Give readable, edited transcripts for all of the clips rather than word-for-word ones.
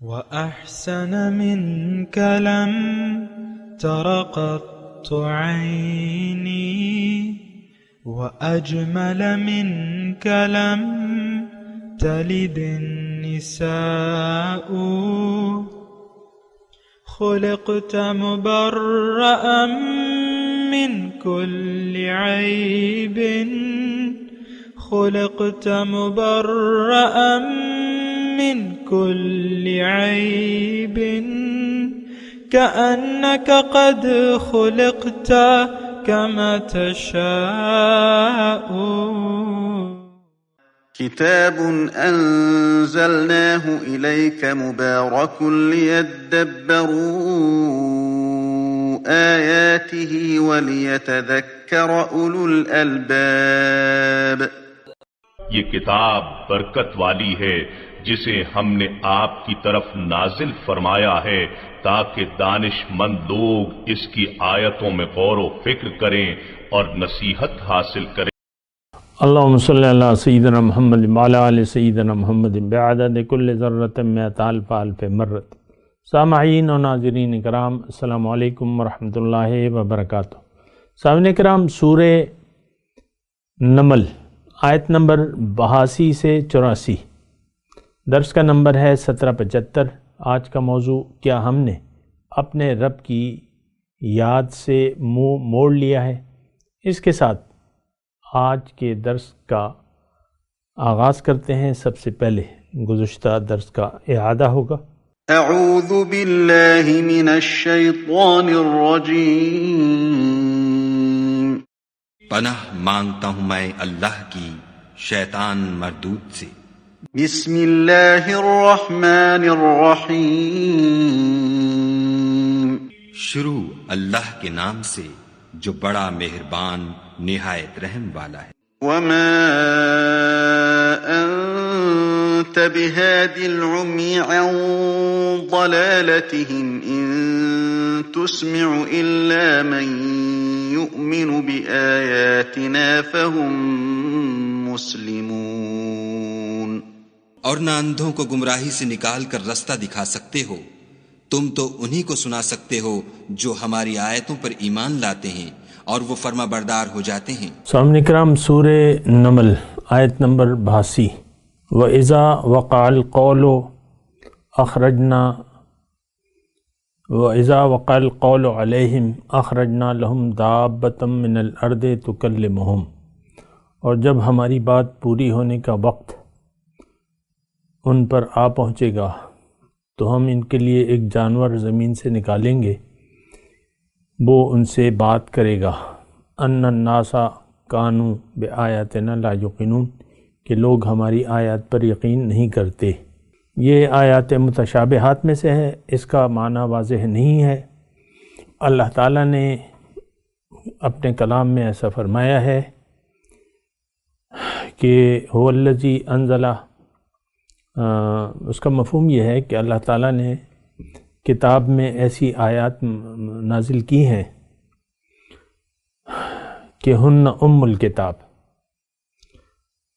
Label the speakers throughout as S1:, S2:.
S1: وأحسن منك لم تر قط عيني وأجمل منك لم تلد النساء خلقت مبرأ من كل عيب خلقت مبرأ من كل عيب كأنك قد خلقت كما تشاء.
S2: كتاب أنزلناه إليك مبارك ليدبروا آياته وليتذكر أولو الألباب.
S3: یہ کتاب برکت والی ہے جسے ہم نے آپ کی طرف نازل فرمایا ہے تاکہ دانش مند لوگ اس کی آیتوں میں غور و فکر کریں اور نصیحت حاصل کریں.
S4: اللہم صلی علی سیدنا محمد وعلی آل سیدنا محمد بعدد کل ذرۃ مئۃ الف الف مرۃ. سامعین و ناظرین کرام، السلام علیکم ورحمۃ اللہ وبرکاتہ. سامعین کرام، سورہ نمل آیت نمبر 82 سے 84، درس کا نمبر ہے 1775. آج کا موضوع، کیا ہم نے اپنے رب کی یاد سے منہ موڑ لیا ہے؟ اس کے ساتھ آج کے درس کا آغاز کرتے ہیں. سب سے پہلے گزشتہ درس کا اعادہ ہوگا.
S2: اعوذ باللہ من الشیطان الرجیم.
S5: پناہ مانگتا ہوں میں اللہ کی شیطان مردود سے.
S2: بسم اللہ الرحمن الرحیم.
S5: شروع اللہ کے نام سے جو بڑا مہربان نہایت رحم والا ہے.
S2: وما انت بهاد العمي عن ضلالتهم ان تسمع الا من يؤمن بآياتنا فهم مسلمون.
S5: اور نہ اندھوں کو گمراہی سے نکال کر رستہ دکھا سکتے ہو، تم تو انہی کو سنا سکتے ہو جو ہماری آیتوں پر ایمان لاتے ہیں اور وہ فرما بردار ہو جاتے ہیں.
S4: سامعین کرام، سورہ نمل آیت نمبر 82. وَإِذَا وَقَعَ الْقَوْلُ عَلَيْهِمْ أَخْرَجْنَا لَهُمْ دَابَّةً مِّنَ الْأَرْضِ تُكَلِّمُهُمْ. اور جب ہماری بات پوری ہونے کا وقت ان پر آ پہنچے گا تو ہم ان کے لیے ایک جانور زمین سے نکالیں گے، وہ ان سے بات کرے گا. ان الناس کانوا بآیاتنا لا یوقنون، کہ لوگ ہماری آیات پر یقین نہیں کرتے. یہ آیات متشابہات میں سے ہے، اس کا معنی واضح نہیں ہے. اللہ تعالیٰ نے اپنے کلام میں ایسا فرمایا ہے کہ هو الذی انزل، اس کا مفہوم یہ ہے کہ اللہ تعالیٰ نے کتاب میں ایسی آیات نازل کی ہیں کہ ہن ام الکتاب،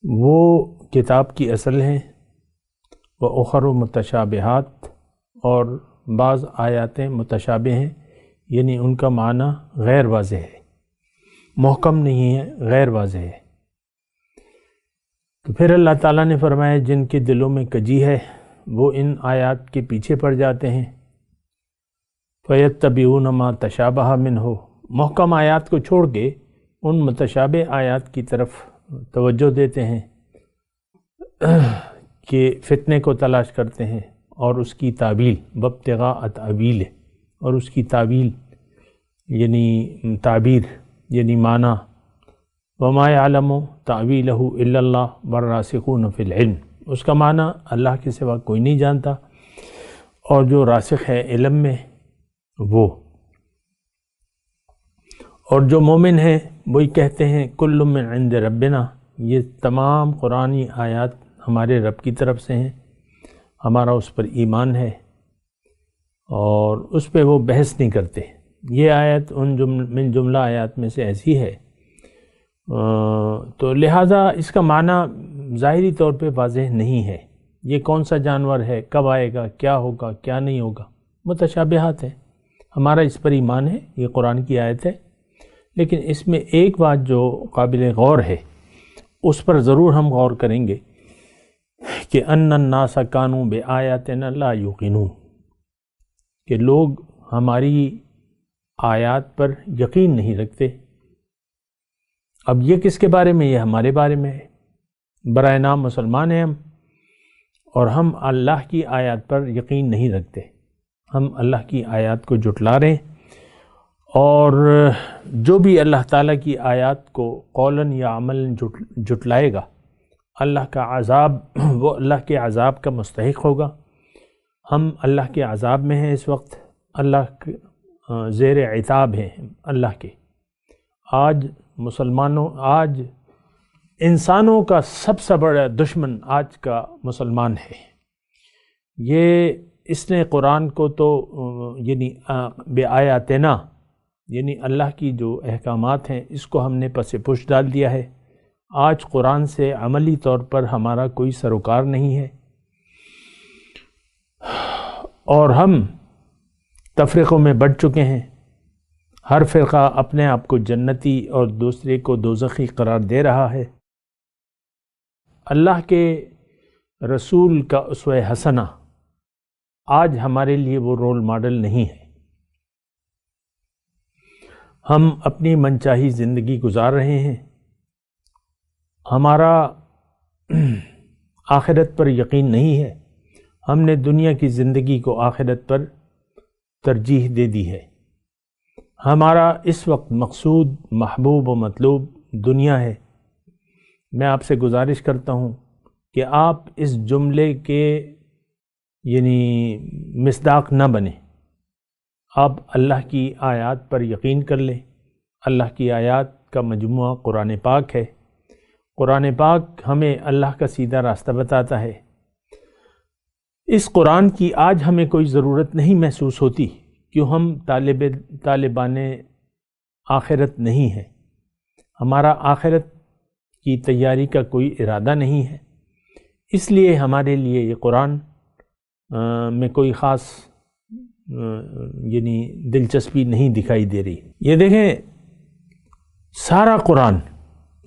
S4: وہ کتاب کی اصل ہیں. وَأُخَرُ متشابہات، اور بعض آیاتیں متشابہ ہیں، یعنی ان کا معنی غیر واضح ہے، محکم نہیں ہے، غیر واضح ہے. تو پھر اللہ تعالیٰ نے فرمایا جن کے دلوں میں کجی ہے وہ ان آیات کے پیچھے پڑ جاتے ہیں. فَيَتَّبِعُونَ مَا تَشَابَهَ مِنْهُ، محکم آیات کو چھوڑ کے ان متشابہ آیات کی طرف توجہ دیتے ہیں کہ فتنے کو تلاش کرتے ہیں اور اس کی تعویل، وابتغاء تأویل، اور اس کی تعویل یعنی تعبیر یعنی معنی. وَمَا يَعْلَمُ تَأْوِيلَهُ إِلَّا اللَّهُ وَالرَّاسِخُونَ فِي الْعِلْمِ، اس کا معنی اللہ کے سوا کوئی نہیں جانتا، اور جو راسخ ہے علم میں وہ. اور جو مومن ہیں وہی کہتے ہیں کل من عند ربنا، یہ تمام قرآنی آیات ہمارے رب کی طرف سے ہیں، ہمارا اس پر ایمان ہے، اور اس پہ وہ بحث نہیں کرتے. یہ آیت ان من جملہ آیات میں سے ایسی ہے، تو لہٰذا اس کا معنی ظاہری طور پہ واضح نہیں ہے. یہ کون سا جانور ہے، کب آئے گا، کیا ہوگا، کیا نہیں ہوگا، متشابہات ہیں۔ ہمارا اس پر ایمان ہے، یہ قرآن کی آیت ہے، لیکن اس میں ایک بات جو قابل غور ہے اس پر ضرور ہم غور کریں گے کہ ان الناس کانوا بآیاتنا لا یوقنون، کہ لوگ ہماری آیات پر یقین نہیں رکھتے۔ اب یہ کس کے بارے میں؟ یہ ہمارے بارے میں ہے۔ برائے نام مسلمان ہیں ہم، اور ہم اللہ کی آیات پر یقین نہیں رکھتے، ہم اللہ کی آیات کو جھٹلا رہے ہیں، اور جو بھی اللہ تعالیٰ کی آیات کو قولاً یا عملاً جھٹلائے گا، اللہ کا عذاب، وہ اللہ کے عذاب کا مستحق ہوگا۔ ہم اللہ کے عذاب میں ہیں اس وقت، اللہ زیر عتاب ہیں اللہ کے۔ آج آج انسانوں کا سب سے بڑا دشمن آج کا مسلمان ہے۔ اس نے قرآن کو تو یعنی بآیاتنا، یعنی اللہ کی جو احکامات ہیں، اس کو ہم نے پس پش ڈال دیا ہے۔ آج قرآن سے عملی طور پر ہمارا کوئی سروکار نہیں ہے، اور ہم تفریقوں میں بڑھ چکے ہیں۔ ہر فرقہ اپنے آپ کو جنتی اور دوسرے کو دوزخی قرار دے رہا ہے۔ اللہ کے رسول کا اسوہ حسنہ آج ہمارے لیے وہ رول ماڈل نہیں ہے۔ ہم اپنی منچاہی زندگی گزار رہے ہیں، ہمارا آخرت پر یقین نہیں ہے، ہم نے دنیا کی زندگی کو آخرت پر ترجیح دے دی ہے۔ ہمارا اس وقت مقصود، محبوب و مطلوب دنیا ہے۔ میں آپ سے گزارش کرتا ہوں کہ آپ اس جملے کے یعنی مصداق نہ بنیں، آپ اللہ کی آیات پر یقین کر لیں۔ اللہ کی آیات کا مجموعہ قرآن پاک ہے۔ قرآن پاک ہمیں اللہ کا سیدھا راستہ بتاتا ہے۔ اس قرآن کی آج ہمیں کوئی ضرورت نہیں محسوس ہوتی، کیوں ہم طالبان آخرت نہیں ہیں، ہمارا آخرت کی تیاری کا کوئی ارادہ نہیں ہے، اس لیے ہمارے لیے یہ قرآن میں کوئی خاص یعنی دلچسپی نہیں دکھائی دے رہی۔ یہ دیکھیں، سارا قرآن،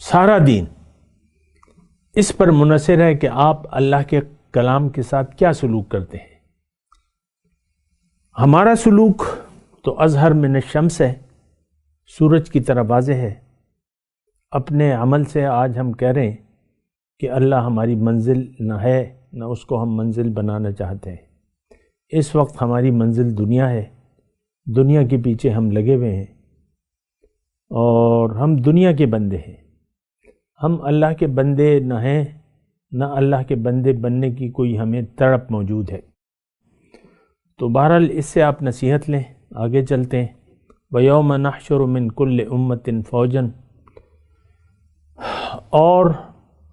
S4: سارا دین اس پر منحصر ہے کہ آپ اللہ کے کلام کے ساتھ کیا سلوک کرتے ہیں۔ ہمارا سلوک تو اظہر من الشمس ہے، سورج کی طرح واضح ہے۔ اپنے عمل سے آج ہم کہہ رہے ہیں کہ اللہ ہماری منزل نہ ہے، نہ اس کو ہم منزل بنانا چاہتے ہیں۔ اس وقت ہماری منزل دنیا ہے، دنیا کے پیچھے ہم لگے ہوئے ہیں، اور ہم دنیا کے بندے ہیں۔ ہم اللہ کے بندے نہ ہیں، نہ اللہ کے بندے بننے کی کوئی ہمیں تڑپ موجود ہے۔ تو بہرحال اس سے آپ نصیحت لیں، آگے چلتے ہیں۔ وَيَوْمَ نَحْشُرُ مِنْ كُلِّ أُمَّةٍ فَوْجًا، اور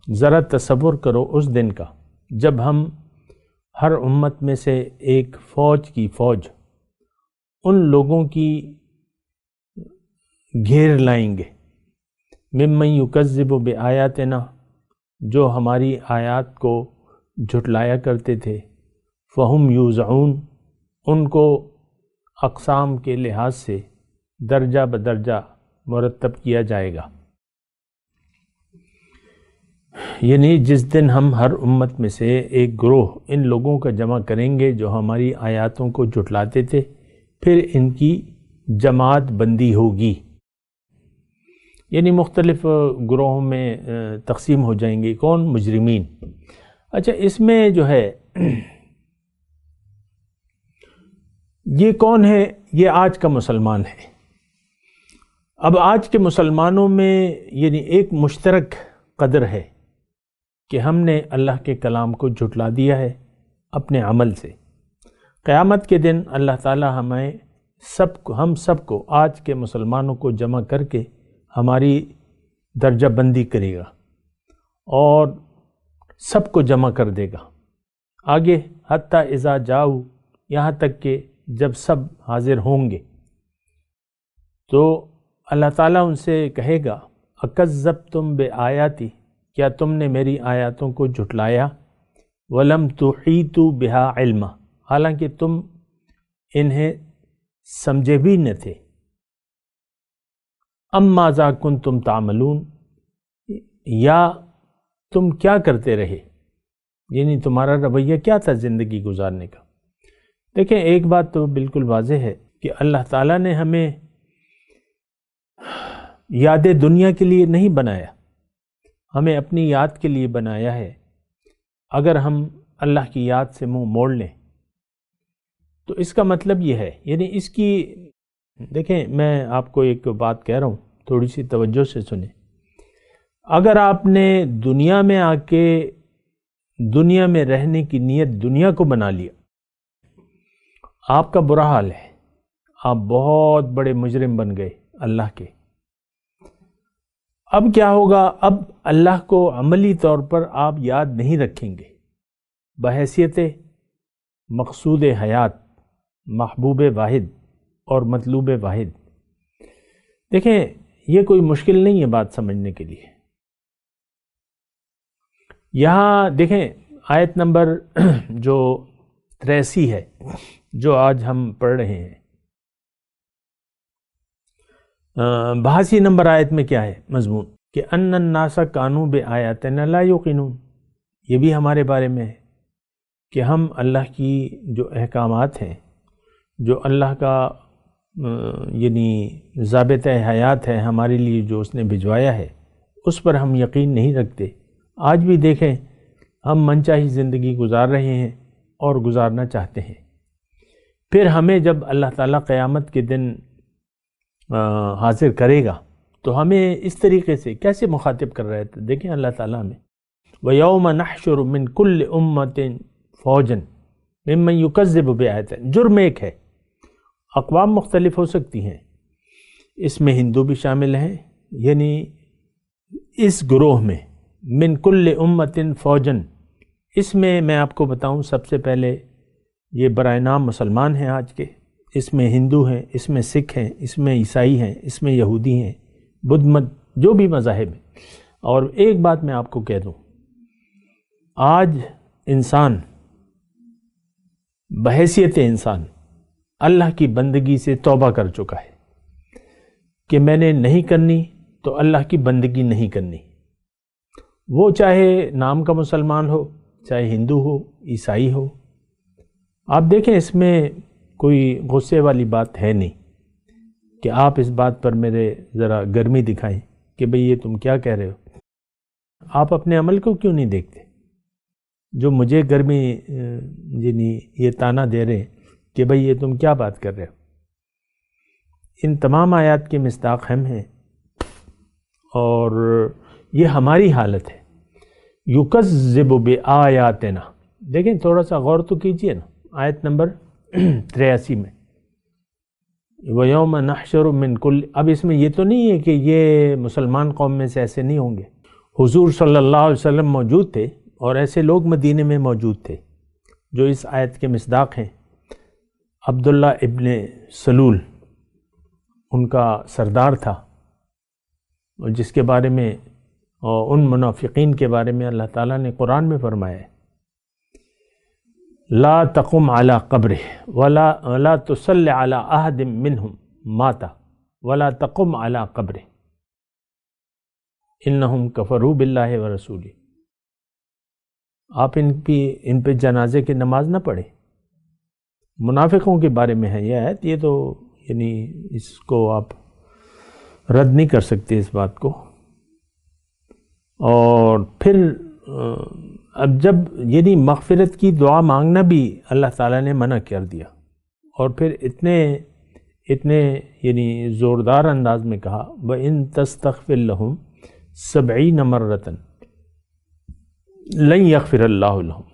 S4: ذرا تصور کرو اس دن کا جب ہم ہر امت میں سے ایک فوج ان لوگوں کی گھیر لائیں گے، ممن یکذب بآیاتنا، جو ہماری آیات کو جھٹلایا کرتے تھے، فہم یوزعون، ان کو اقسام کے لحاظ سے درجہ بدرجہ مرتب کیا جائے گا۔ یعنی جس دن ہم ہر امت میں سے ایک گروہ ان لوگوں کا جمع کریں گے جو ہماری آیاتوں کو جھٹلاتے تھے، پھر ان کی جماعت بندی ہوگی، یعنی مختلف گروہوں میں تقسیم ہو جائیں گے۔ کون؟ مجرمین۔ اچھا، اس میں جو ہے یہ کون ہے؟ یہ آج کا مسلمان ہے۔ اب آج کے مسلمانوں میں یعنی ایک مشترک قدر ہے کہ ہم نے اللہ کے کلام کو جھٹلا دیا ہے اپنے عمل سے۔ قیامت کے دن اللہ تعالی ہم سب کو آج کے مسلمانوں کو جمع کر کے ہماری درجہ بندی کرے گا اور سب کو جمع کر دے گا۔ آگے حتیٰ اذا جاؤ، یہاں تک کہ جب سب حاضر ہوں گے تو اللہ تعالیٰ ان سے کہے گا، اکذبتم بآیاتی، کیا تم نے میری آیاتوں کو جھٹلایا؟ وَلَمْ تُحِيطُوا بِهَا عِلْمًا، حالانکہ تم انہیں سمجھے بھی نہ تھے. ام ماذا کنتم تعملون، یا تم کیا کرتے رہے، یعنی تمہارا رویہ کیا تھا زندگی گزارنے کا. دیکھیں ایک بات تو بالکل واضح ہے کہ اللہ تعالیٰ نے ہمیں یاد دنیا کے لیے نہیں بنایا، ہمیں اپنی یاد کے لیے بنایا ہے. اگر ہم اللہ کی یاد سے منہ موڑ لیں تو اس کا مطلب یہ ہے، یعنی اس کی دیکھیں میں آپ کو ایک بات کہہ رہا ہوں، تھوڑی سی توجہ سے سنیں. اگر آپ نے دنیا میں آ کے دنیا میں رہنے کی نیت دنیا کو بنا لیا، آپ کا برا حال ہے، آپ بہت بڑے مجرم بن گئے اللہ کے. اب کیا ہوگا، اب اللہ کو عملی طور پر آپ یاد نہیں رکھیں گے بحیثیت مقصود حیات، محبوب واحد اور مطلوب واحد. دیکھیں یہ کوئی مشکل نہیں ہے بات سمجھنے کے لیے. یہاں دیکھیں آیت نمبر جو 83 ہے جو آج ہم پڑھ رہے ہیں، 82 نمبر آیت میں کیا ہے مضمون کہ ان الناس کانوا بآیاتنا لا یوقنون. یہ بھی ہمارے بارے میں ہے کہ ہم اللہ کی جو احکامات ہیں، جو اللہ کا یعنی ضابطۂ حیات ہے ہمارے لیے جو اس نے بھجوایا ہے، اس پر ہم یقین نہیں رکھتے. آج بھی دیکھیں ہم منچاہی زندگی گزار رہے ہیں اور گزارنا چاہتے ہیں. پھر ہمیں جب اللہ تعالیٰ قیامت کے دن حاضر کرے گا تو ہمیں اس طریقے سے کیسے مخاطب کر رہے تھے. دیکھیں اللہ تعالیٰ ہمیں وَيَوْمَ نَحْشُرُ مِنْ كُلِّ أُمَّةٍ فَوْجًا مِمَّنْ يُكَذِّبُ بِآيَاتِنَا. جرم ایک ہے، اقوام مختلف ہو سکتی ہیں، اس میں ہندو بھی شامل ہیں، یعنی اس گروہ میں من کل امت فوجن، اس میں آپ کو بتاؤں سب سے پہلے یہ برائے نام مسلمان ہیں آج کے، اس میں ہندو ہیں، اس میں سکھ ہیں، اس میں عیسائی ہیں، اس میں یہودی ہیں، بدھ مت، جو بھی مذاہب ہیں. اور ایک بات میں آپ کو کہہ دوں، آج انسان بحیثیت انسان اللہ کی بندگی سے توبہ کر چکا ہے کہ میں نے نہیں کرنی تو اللہ کی بندگی نہیں کرنی. وہ چاہے نام کا مسلمان ہو، چاہے ہندو ہو، عیسائی ہو. آپ دیکھیں اس میں کوئی غصے والی بات ہے نہیں کہ آپ اس بات پر میرے ذرا گرمی دکھائیں کہ بھئی یہ تم کیا کہہ رہے ہو. آپ اپنے عمل کو کیوں نہیں دیکھتے؟ جو مجھے گرمی یعنی یہ تانا دے رہے ہیں کہ بھئی یہ تم کیا بات کر رہے ہو. ان تمام آیات کے مصداق ہم ہیں اور یہ ہماری حالت ہے. یُکَذِّبُ بِآیاتنا، دیکھیں تھوڑا سا غور تو کیجئے نا آیت نمبر 83 میں وَيَوْمَ نَحْشُرُ مِنْ كُلِّ. اب اس میں یہ تو نہیں ہے کہ یہ مسلمان قوم میں سے ایسے نہیں ہوں گے. حضور صلی اللہ علیہ وسلم موجود تھے اور ایسے لوگ مدینے میں موجود تھے جو اس آیت کے مصداق ہیں. عبداللہ ابن سلول ان کا سردار تھا، اور جس کے بارے میں اور ان منافقین کے بارے میں اللہ تعالیٰ نے قرآن میں فرمایا ہے لا تقم علی قبرہ ولا تصلی علی احد منہم مات ولا تقم علی قبرہ انہم کفروا باللہ ورسولہ. آپ ان پہ جنازے کی نماز نہ پڑھیں. منافقوں کے بارے میں ہے یہ آیت. یہ تو یعنی اس کو آپ رد نہیں کر سکتے اس بات کو. اور پھر اب جب یعنی مغفرت کی دعا مانگنا بھی اللہ تعالیٰ نے منع کر دیا، اور پھر اتنے یعنی زوردار انداز میں کہا وَإِن تَسْتَغْفِرْ لَهُمْ 70 مرة لن يغفر اللہ لهم.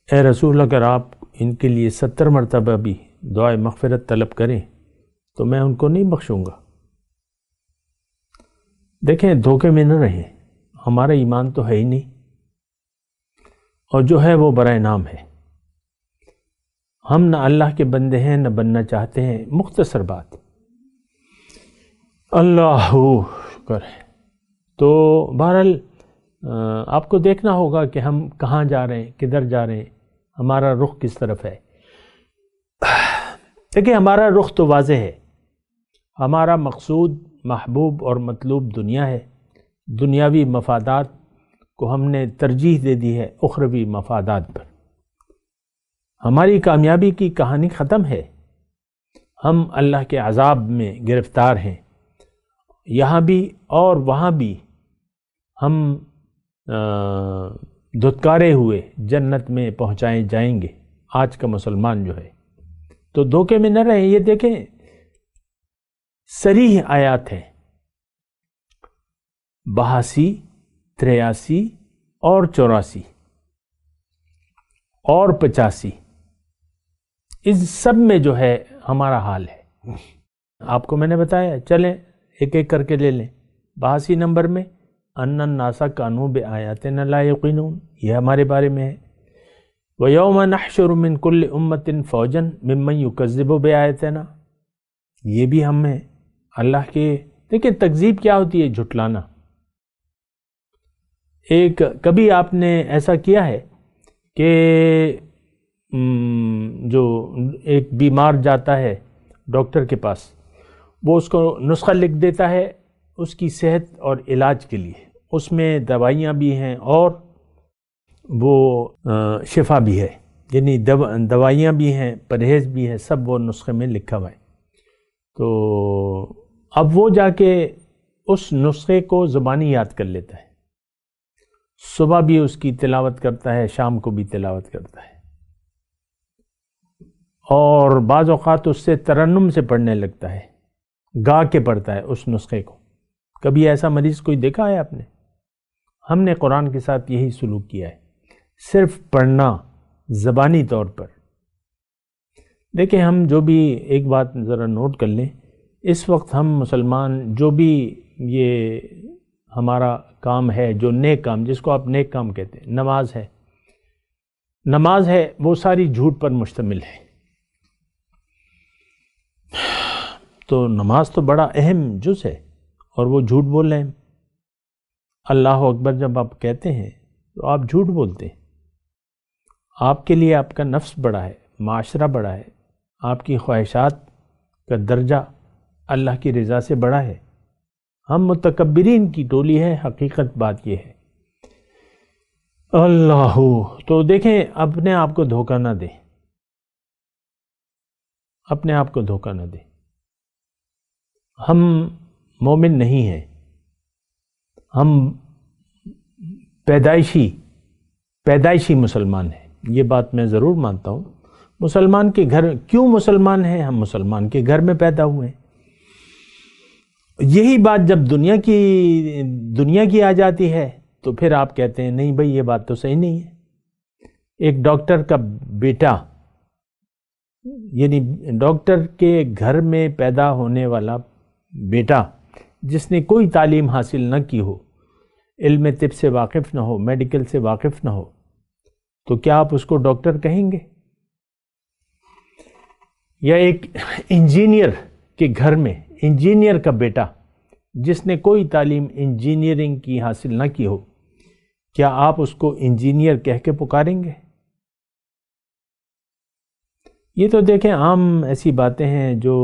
S4: اے رسول اگر آپ ان کے لیے 70 مرتبہ بھی دعائے مغفرت طلب کریں تو میں ان کو نہیں بخشوں گا. دیکھیں دھوکے میں نہ رہیں، ہمارا ایمان تو ہے ہی نہیں، اور جو ہے وہ برائے نام ہے. ہم نہ اللہ کے بندے ہیں نہ بننا چاہتے ہیں. مختصر بات. اللہ شکر ہے. تو بہرحال آپ کو دیکھنا ہوگا کہ ہم کہاں جا رہے ہیں، کدھر جا رہے ہیں، ہمارا رخ کس طرف ہے۔ دیکھیں ہمارا رخ تو واضح ہے، ہمارا مقصود، محبوب اور مطلوب دنیا ہے۔ دنیاوی مفادات کو ہم نے ترجیح دے دی ہے اخروی مفادات پر۔ ہماری کامیابی کی کہانی ختم ہے، ہم اللہ کے عذاب میں گرفتار ہیں، یہاں بھی اور وہاں بھی ہم دھتکارے ہوئے جنت میں پہنچائے جائیں گے آج کا مسلمان جو ہے۔ تو دھوکے میں نہ رہیں۔ یہ دیکھیں صریح آیات ہیں، 82، 83 اور 84 اور 85، اس سب میں جو ہے ہمارا حال ہے۔ آپ کو میں نے بتایا، چلیں ایک ایک کر کے لے لیں۔ 82 نمبر میں ان الناس کانوا بآیاتنا لا یوقنون، یہ ہمارے بارے میں ہے۔ وَيَوْمَ نَحْشُرُ مِنْ كُلِّ أُمَّةٍ فَوْجًا مِّمَّنْ يُكَذِّبُ بِآیاتنا، یہ بھی ہم ہیں اللہ کے۔ دیکھیں تکذیب کیا ہوتی ہے؟ جھٹلانا۔ کبھی آپ نے ایسا کیا ہے کہ جو ایک بیمار جاتا ہے ڈاکٹر کے پاس، وہ اس کو نسخہ لکھ دیتا ہے اس کی صحت اور علاج کے لیے، اس میں دوائیاں بھی ہیں اور وہ شفا بھی ہے، یعنی دوائیاں بھی ہیں، پرہیز بھی ہے، سب وہ نسخے میں لکھا ہوا ہے۔ تو اب وہ جا کے اس نسخے کو زبانی یاد کر لیتا ہے، صبح بھی اس کی تلاوت کرتا ہے، شام کو بھی تلاوت کرتا ہے، اور بعض اوقات اس سے ترنم سے پڑھنے لگتا ہے، گا کے پڑھتا ہے اس نسخے کو۔ کبھی ایسا مریض کوئی دیکھا ہے آپ نے؟ ہم نے قرآن کے ساتھ یہی سلوک کیا ہے، صرف پڑھنا زبانی طور پر۔ دیکھیں ہم جو بھی، ایک بات ذرا نوٹ کر لیں، اس وقت ہم مسلمان جو بھی یہ ہمارا کام ہے، جو نیک کام، جس کو آپ نیک کام کہتے ہیں، نماز ہے، وہ ساری جھوٹ پر مشتمل ہے۔ تو نماز تو بڑا اہم جز ہے اور وہ جھوٹ بول رہے ہیں۔ اللہ اکبر جب آپ کہتے ہیں تو آپ جھوٹ بولتے ہیں۔ آپ کے لیے آپ کا نفس بڑا ہے، معاشرہ بڑا ہے، آپ کی خواہشات کا درجہ اللہ کی رضا سے بڑا ہے۔ ہم متکبرین کی ٹولی ہے، حقیقت بات یہ ہے۔ اللہ، تو دیکھیں اپنے آپ کو دھوکہ نہ دیں، اپنے آپ کو دھوکہ نہ دیں۔ ہم مومن نہیں ہیں، ہم پیدائشی مسلمان ہیں، یہ بات میں ضرور مانتا ہوں۔ مسلمان کے گھر کیوں مسلمان ہیں؟ ہم مسلمان کے گھر میں پیدا ہوئے ہیں۔ یہی بات جب دنیا کی آ جاتی ہے تو پھر آپ کہتے ہیں نہیں بھائی یہ بات تو صحیح نہیں ہے۔ ایک ڈاکٹر کا بیٹا، یعنی ڈاکٹر کے گھر میں پیدا ہونے والا بیٹا، جس نے کوئی تعلیم حاصل نہ کی ہو، علم طب سے واقف نہ ہو، میڈیکل سے واقف نہ ہو، تو کیا آپ اس کو ڈاکٹر کہیں گے؟ یا ایک انجینئر کے گھر میں، انجینئر کا بیٹا جس نے کوئی تعلیم انجینئرنگ کی حاصل نہ کی ہو، کیا آپ اس کو انجینئر کہہ کے پکاریں گے؟ یہ تو دیکھیں عام ایسی باتیں ہیں جو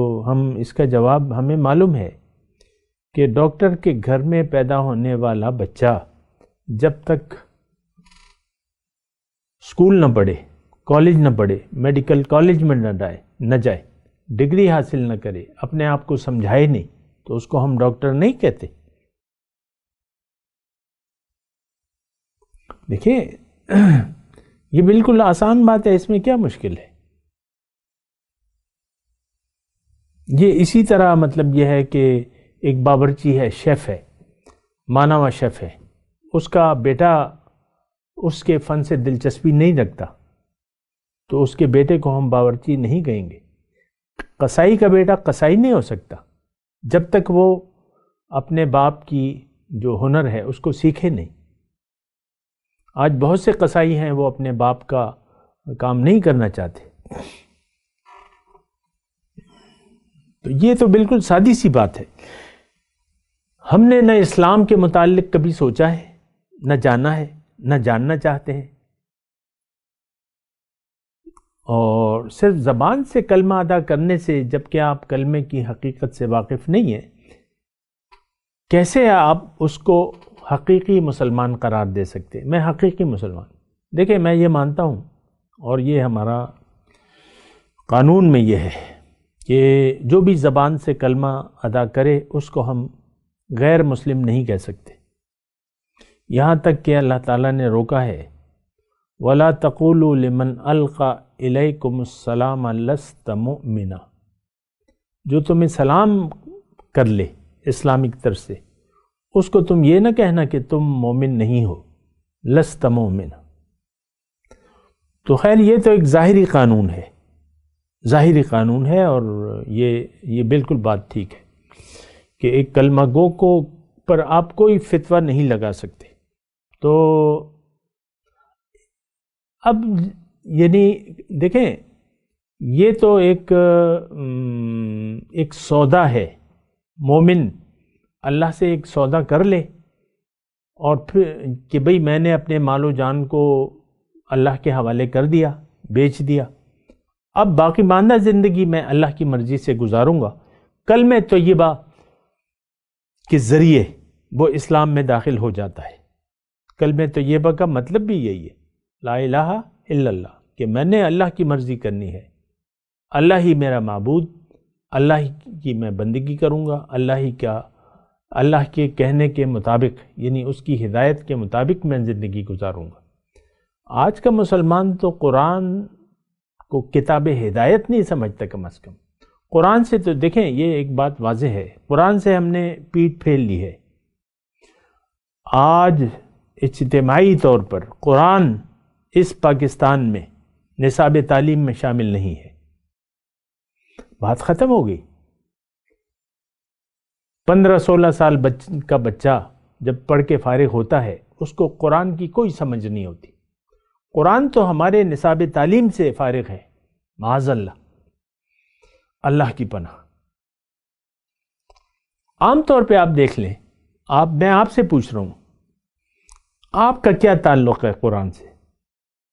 S4: اس کا جواب ہمیں معلوم ہے کہ ڈاکٹر کے گھر میں پیدا ہونے والا بچہ جب تک اسکول نہ پڑھے، کالج نہ پڑھے، میڈیکل کالج میں نہ جائے، ڈگری حاصل نہ کرے، اپنے آپ کو سمجھائے نہیں، تو اس کو ہم ڈاکٹر نہیں کہتے۔ دیکھیں یہ بالکل آسان بات ہے، اس میں کیا مشکل ہے؟ یہ اسی طرح مطلب یہ ہے کہ ایک باورچی ہے، شیف ہے، مانا ہوا شیف ہے، اس کا بیٹا اس کے فن سے دلچسپی نہیں رکھتا، تو اس کے بیٹے کو ہم باورچی نہیں کہیں گے۔ قصائی کا بیٹا قصائی نہیں ہو سکتا جب تک وہ اپنے باپ کی جو ہنر ہے اس کو سیکھے نہیں۔ آج بہت سے قصائی ہیں وہ اپنے باپ کا کام نہیں کرنا چاہتے۔ تو یہ تو بالکل سادی سی بات ہے۔ ہم نے نہ اسلام کے متعلق کبھی سوچا ہے، نہ جانا ہے نہ جاننا چاہتے ہیں، اور صرف زبان سے کلمہ ادا کرنے سے، جبکہ آپ کلمے کی حقیقت سے واقف نہیں ہیں، کیسے آپ اس کو حقیقی مسلمان قرار دے سکتے؟ میں حقیقی مسلمان، دیکھیں میں یہ مانتا ہوں، اور یہ ہمارا قانون میں یہ ہے کہ جو بھی زبان سے کلمہ ادا کرے اس کو ہم غیر مسلم نہیں کہہ سکتے، یہاں تک کہ اللہ تعالیٰ نے روکا ہے وَلَا تَقُولُوا لِمَنْ أَلْقَى إِلَيْكُمُ السَّلَامَ لَسْتَ مُؤْمِنًا، جو تمہیں سلام کر لے اسلامک طرف سے، اس کو تم یہ نہ کہنا کہ تم مومن نہیں ہو، لست مومن۔ تو خیر یہ تو ایک ظاہری قانون ہے، ظاہری قانون ہے، اور یہ بالکل بات ٹھیک ہے کہ ایک کلمہ گو کو پر آپ کوئی فتویٰ نہیں لگا سکتے۔ تو اب یعنی دیکھیں یہ تو ایک سودا ہے، مومن اللہ سے ایک سودا کر لے اور پھر کہ بھئی میں نے اپنے مال و جان کو اللہ کے حوالے کر دیا، بیچ دیا، اب باقی ماندہ زندگی میں اللہ کی مرضی سے گزاروں گا۔ کلمہ طیبہ کے ذریعے وہ اسلام میں داخل ہو جاتا ہے۔ کلمہ طیبہ کا مطلب بھی یہی ہے، لا الہ الا اللہ، کہ میں نے اللہ کی مرضی کرنی ہے، اللہ ہی میرا معبود، اللہ ہی کی میں بندگی کروں گا، اللہ کے کہنے کے مطابق، یعنی اس کی ہدایت کے مطابق میں زندگی گزاروں گا۔ آج کا مسلمان تو قرآن کو کتاب ہدایت نہیں سمجھتا، کم از کم قرآن سے تو دیکھیں یہ ایک بات واضح ہے، قرآن سے ہم نے پیٹھ پھیر لی ہے۔ آج اجتماعی طور پر قرآن اس پاکستان میں نصاب تعلیم میں شامل نہیں ہے، بات ختم ہو گئی۔ 15-16 سال کا بچہ جب پڑھ کے فارغ ہوتا ہے اس کو قرآن کی کوئی سمجھ نہیں ہوتی۔ قرآن تو ہمارے نصاب تعلیم سے فارغ ہے، معاذ اللہ، اللہ کی پناہ۔ عام طور پہ آپ دیکھ لیں، میں آپ سے پوچھ رہا ہوں، آپ کا کیا تعلق ہے قرآن سے؟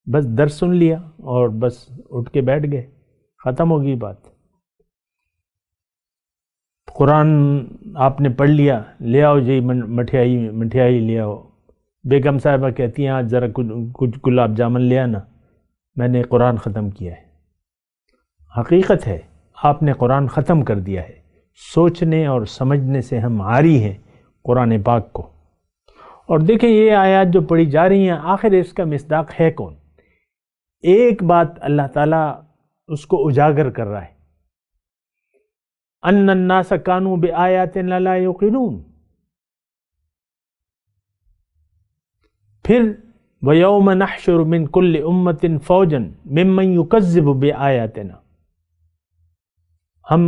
S4: بس درس سن لیا اور بس اٹھ کے بیٹھ گئے، ختم ہو گئی بات۔ قرآن آپ نے پڑھ لیا، لے آؤ جی مٹھائی لے آؤ، بیگم صاحبہ کہتی ہیں آج ذرا کچھ گلاب جامن لے آنا، میں نے قرآن ختم کیا ہے۔ حقیقت ہے آپ نے قرآن ختم کر دیا ہے، سوچنے اور سمجھنے سے ہم عاری ہیں قرآن پاک کو۔ اور دیکھیں یہ آیات جو پڑھی جا رہی ہیں، آخر اس کا مصداق ہے کون؟ ایک بات اللہ تعالیٰ اس کو اجاگر کر رہا ہے، ان الناس کانوا بآیاتنا لا یوقنون۔ پھر وَيَوْمَ نَحْشُرُ مِنْ كُلِّ أُمَّةٍ فَوْجًا مِمَّنْ يُكَذِّبُ بِآیاتنا، ہم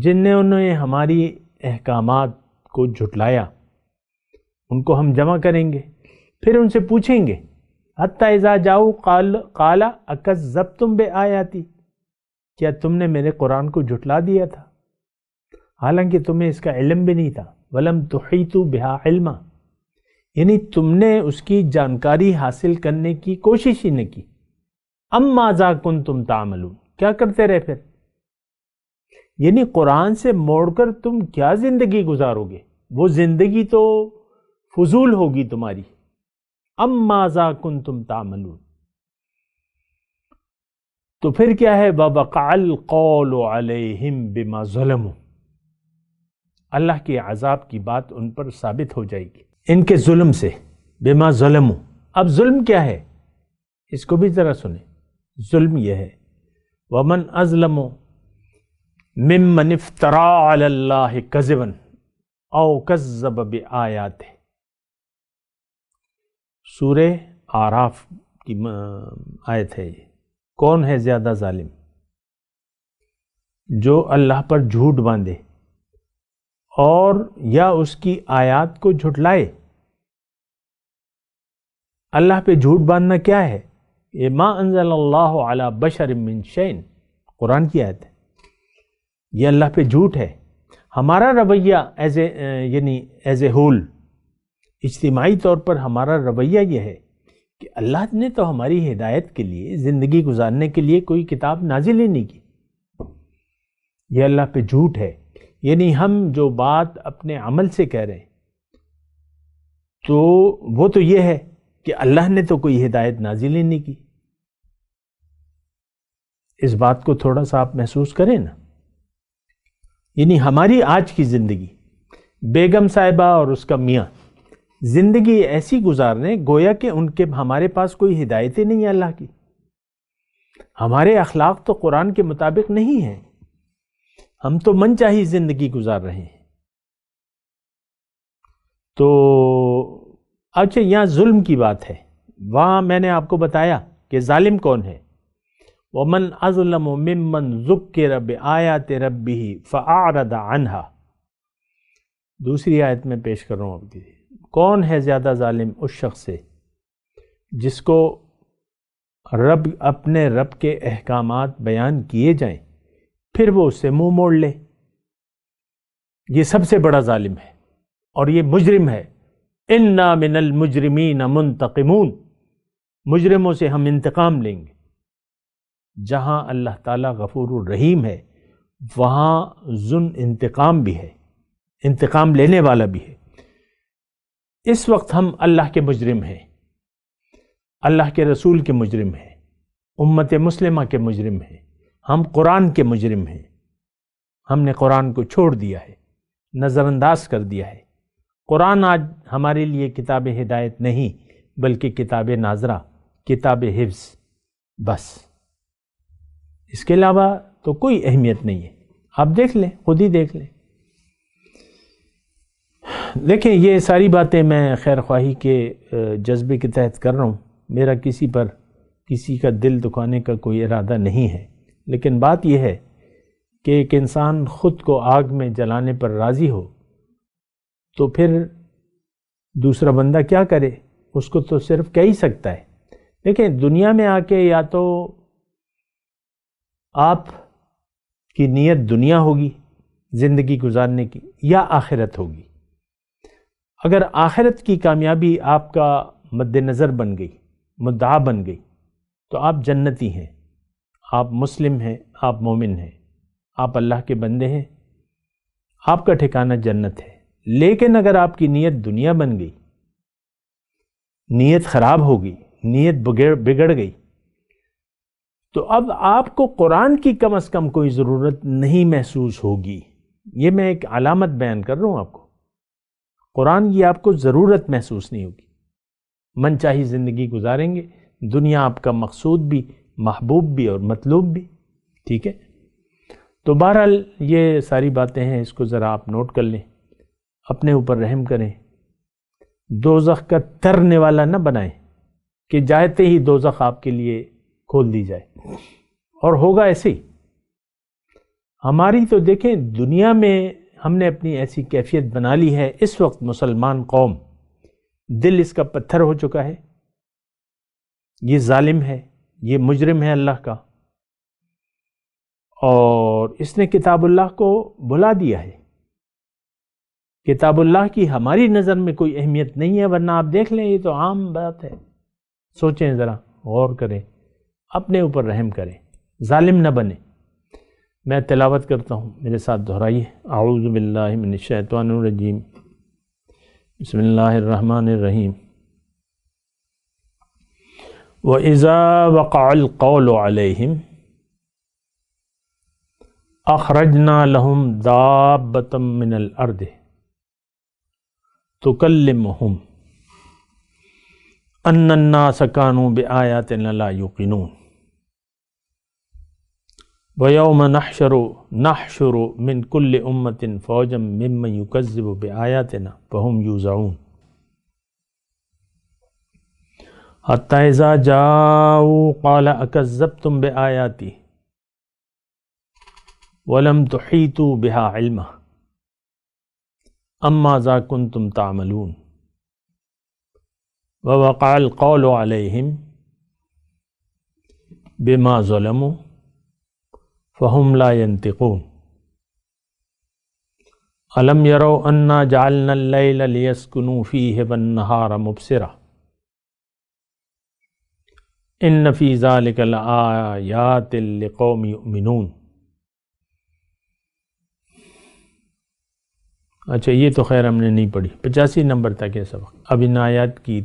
S4: جنہوں نے ہماری احکامات کو جھٹلایا ان کو ہم جمع کریں گے، پھر ان سے پوچھیں گے حتی اذا جاؤ قال اکذبتم بآیاتی، کیا تم نے میرے قرآن کو جھٹلا دیا تھا حالانکہ تمہیں اس کا علم بھی نہیں تھا؟ وَلَمْ تُحِيطُوا بِهَا عِلْمًا، یعنی تم نے اس کی جانکاری حاصل کرنے کی کوشش ہی نہ کی۔ ام ماذا کنتم تعملون، کیا کرتے رہے پھر؟ یعنی قرآن سے موڑ کر تم کیا زندگی گزارو گے؟ وہ زندگی تو فضول ہوگی تمہاری۔ ام ماذا کنتم تعملون، تو پھر کیا ہے؟ وَوَقَعَ الْقَوْلُ عَلَيْهِمْ بِمَا ظَلَمُوا، اللہ کے عذاب کی بات ان پر ثابت ہو جائے گی ان کے ظلم سے، بما ظلموا۔ اب ظلم کیا ہے اس کو بھی ذرا سنیں۔ ظلم یہ ہے ومن اظلم ممن افترا علی اللہ کذبا او کذب بآیاتہ، سورہ اعراف کی آیت ہے یہ۔ کون ہے زیادہ ظالم؟ جو اللہ پر جھوٹ باندھے اور یا اس کی آیات کو جھٹلائے۔ اللہ پہ جھوٹ باندھنا کیا ہے؟ یہ ما انزل اللہ علی بشر من شیء، قرآن کی آیت ہے، یہ اللہ پہ جھوٹ ہے۔ ہمارا رویہ ایز اے ہول اجتماعی طور پر ہمارا رویہ یہ ہے کہ اللہ نے تو ہماری ہدایت کے لیے، زندگی گزارنے کے لیے کوئی کتاب نازل ہی نہیں کی۔ یہ اللہ پہ جھوٹ ہے۔ یعنی ہم جو بات اپنے عمل سے کہہ رہے ہیں تو وہ تو یہ ہے کہ اللہ نے تو کوئی ہدایت نازل ہی نہیں کی۔ اس بات کو تھوڑا سا آپ محسوس کریں نا۔ یعنی ہماری آج کی زندگی، بیگم صاحبہ اور اس کا میاں زندگی ایسی گزار رہے ہیں گویا کہ ہمارے پاس کوئی ہدایت ہی نہیں ہے اللہ کی۔ ہمارے اخلاق تو قرآن کے مطابق نہیں ہیں، ہم تو من چاہی زندگی گزار رہے ہیں۔ تو اچھا، یہاں ظلم کی بات ہے، وہاں میں نے آپ کو بتایا کہ ظالم کون ہے۔ وَمَنْ أَظْلَمُ مِمَّنْ ذُكِّرَ بِآيَاتِ رَبِّهِ فَأَعْرَضَ عَنْهَا۔ دوسری آیت میں پیش کر رہا ہوں آپ کی۔ کون ہے زیادہ ظالم اس شخص سے جس کو اپنے رب کے احکامات بیان کیے جائیں پھر وہ اس سے منہ موڑ لے۔ یہ سب سے بڑا ظالم ہے اور یہ مجرم ہے۔ اِنَّا مِنَ الْمُجْرِمِينَ مُنْتَقِمُونَ، مجرموں سے ہم انتقام لیں گے۔ جہاں اللہ تعالیٰ غفور الرحیم ہے وہاں انتقام بھی ہے، انتقام لینے والا بھی ہے۔ اس وقت ہم اللہ کے مجرم ہیں، اللہ کے رسول کے مجرم ہیں، امت مسلمہ کے مجرم ہیں، ہم قرآن کے مجرم ہیں۔ ہم نے قرآن کو چھوڑ دیا ہے، نظر انداز کر دیا ہے۔ قرآن آج ہمارے لیے کتاب ہدایت نہیں بلکہ کتاب ناظرہ، کتاب حفظ، بس۔ اس کے علاوہ تو کوئی اہمیت نہیں ہے۔ آپ دیکھ لیں، خود ہی دیکھ لیں۔ دیکھیں، یہ ساری باتیں میں خیر خواہی کے جذبے کے تحت کر رہا ہوں، میرا کسی کا دل دکھانے کا کوئی ارادہ نہیں ہے، لیکن بات یہ ہے کہ ایک انسان خود کو آگ میں جلانے پر راضی ہو تو پھر دوسرا بندہ کیا کرے؟ اس کو تو صرف کہہ ہی سکتا ہے۔ دیکھیں، دنیا میں آ کے یا تو آپ کی نیت دنیا ہوگی زندگی گزارنے کی یا آخرت ہوگی۔ اگر آخرت کی کامیابی آپ کا مد نظر بن گئی، مدعا بن گئی، تو آپ جنتی ہیں، آپ مسلم ہیں، آپ مومن ہیں، آپ اللہ کے بندے ہیں، آپ کا ٹھکانہ جنت ہے۔ لیکن اگر آپ کی نیت دنیا بن گئی، نیت خراب ہو گئی، نیت بگڑ گئی، تو اب آپ کو قرآن کی کم از کم کوئی ضرورت نہیں محسوس ہوگی۔ یہ میں ایک علامت بیان کر رہا ہوں آپ کو۔ قرآن کی آپ کو ضرورت محسوس نہیں ہوگی، من چاہی زندگی گزاریں گے، دنیا آپ کا مقصود بھی، محبوب بھی اور مطلوب بھی، ٹھیک ہے؟ تو بہرحال یہ ساری باتیں ہیں، اس کو ذرا آپ نوٹ کر لیں، اپنے اوپر رحم کریں، دوزخ کا ترنے والا نہ بنائیں کہ جاتے ہی دوزخ آپ کے لیے کھول دی جائے، اور ہوگا ایسے ہی۔ ہماری تو دیکھیں دنیا میں ہم نے اپنی ایسی کیفیت بنا لی ہے، اس وقت مسلمان قوم دل اس کا پتھر ہو چکا ہے، یہ ظالم ہے، یہ مجرم ہے اللہ کا، اور اس نے کتاب اللہ کو بھلا دیا ہے۔ کتاب اللہ کی ہماری نظر میں کوئی اہمیت نہیں ہے، ورنہ آپ دیکھ لیں، یہ تو عام بات ہے۔ سوچیں ذرا، غور کریں، اپنے اوپر رحم کریں، ظالم نہ بنیں۔ میں تلاوت کرتا ہوں، میرے ساتھ دہرائیے۔ اعوذ باللہ من الشیطان الرجیم، بسم اللہ الرحمن الرحیم۔ وَإِذَا وَقَعَ الْقَوْلُ عَلَيْهِمْ أَخْرَجْنَا لَهُمْ دَابَّةً مِّنَ الْأَرْضِ تُكَلِّمُهُمْ أَنَّ النَّاسَ كَانُوا بِآيَاتِنَا لَا يُوقِنُونَ وَيَوْمَ نَحْشُرُ مِنْ كُلِّ أُمَّةٍ فَوْجًا مِّمَّنْ يُكَذِّبُ بِآيَاتِنَا فَهُمْ يُوزَعُونَ حَتَّى إِذَا جَاءُوا قَالَ أَكَذَّبْتُمْ بِآيَاتِي وَلَمْ تُحِيطُوا بِهَا عِلْمًا أَمَّاذَا كُنْتُمْ تَعْمَلُونَ وَوَقَعَ الْقَوْلُ عَلَيْهِمْ بِمَا ظَلَمُوا فَهُمْ لَا يَنْطِقُونَ الم یروا انا جعلنا اللیل لیسکنوا فیہ والنہار مبصرا ان فی ذلک لآیات لقوم یؤمنون۔ اچھا یہ تو خیر ہم نے نہیں پڑھی، 85 نمبر تک ہے سبق۔ اب ان آیات کی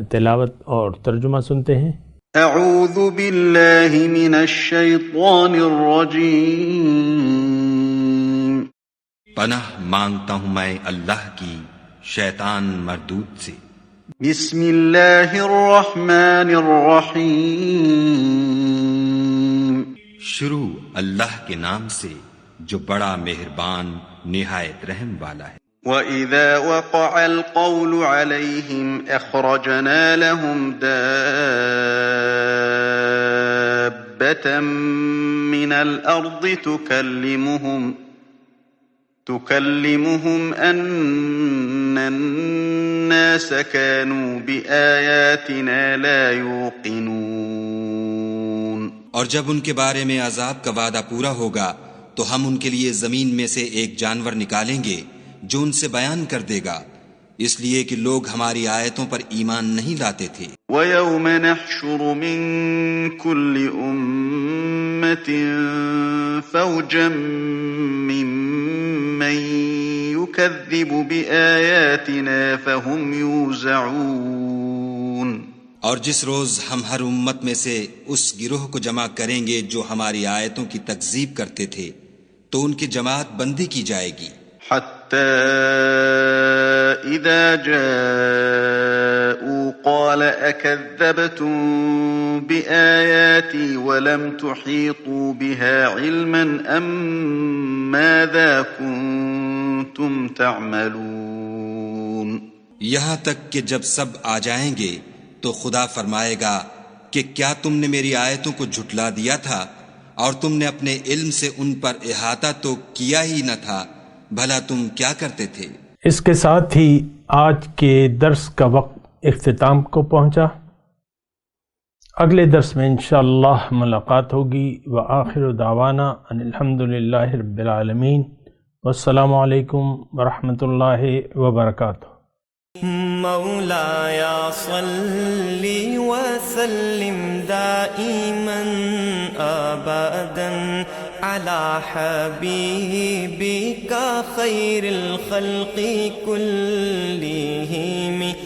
S4: تلاوت اور ترجمہ سنتے ہیں۔
S2: اعوذ باللہ من الشیطان الرجیم،
S5: پناہ مانگتا ہوں میں اللہ کی شیطان مردود سے۔
S2: بسم اللہ الرحمن الرحیم،
S5: شروع اللہ کے نام سے جو بڑا مہربان نہایت رحم والا ہے۔
S2: وَإِذَا وَقَعَ الْقَوْلُ عَلَيْهِمْ أَخْرَجْنَا لَهُمْ دَابَّةً مِّنَ الْأَرْضِ تُكَلِّمُهُمْ أَنَّ النَّاسَ كَانُوا بِآيَاتِنَا لَا يُوقِنُونَ۔
S5: اور جب ان کے بارے میں عذاب کا وعدہ پورا ہوگا تو ہم ان کے لیے زمین میں سے ایک جانور نکالیں گے جو ان سے بیان کر دے گا، اس لیے کہ لوگ ہماری آیتوں پر ایمان نہیں لاتے تھے۔
S2: وَيَوْمَ نَحْشُرُ مِن كُلِّ أُمَّةٍ فَوْجًا مِّمَّن يُكَذِّبُ بِآيَاتِنَا فَهُمْ يُوزَعُونَ۔
S5: اور جس روز ہم ہر امت میں سے اس گروہ کو جمع کریں گے جو ہماری آیتوں کی تکذیب کرتے تھے تو ان کی جماعت بندی کی جائے گی،
S2: حتى إذا جاءوا قال أكذبتم بآياتي ولم تحيطوا بها علما أم ماذا كنتم تعملون۔
S5: یہاں تک کہ جب سب آ جائیں گے تو خدا فرمائے گا کہ کیا تم نے میری آیتوں کو جھٹلا دیا تھا اور تم نے اپنے علم سے ان پر احاطہ تو کیا ہی نہ تھا، بھلا تم کیا کرتے تھے؟
S4: اس کے ساتھ ہی آج کے درس کا وقت اختتام کو پہنچا۔ اگلے درس میں انشاءاللہ ملاقات ہوگی۔ وآخر دعوانا ان الحمدللہ رب العالمین، والسلام علیکم ورحمۃ اللہ وبرکاتہ۔
S1: مولاي صل وسلم دائما ابدا على حبيبك خير الخلق كلهم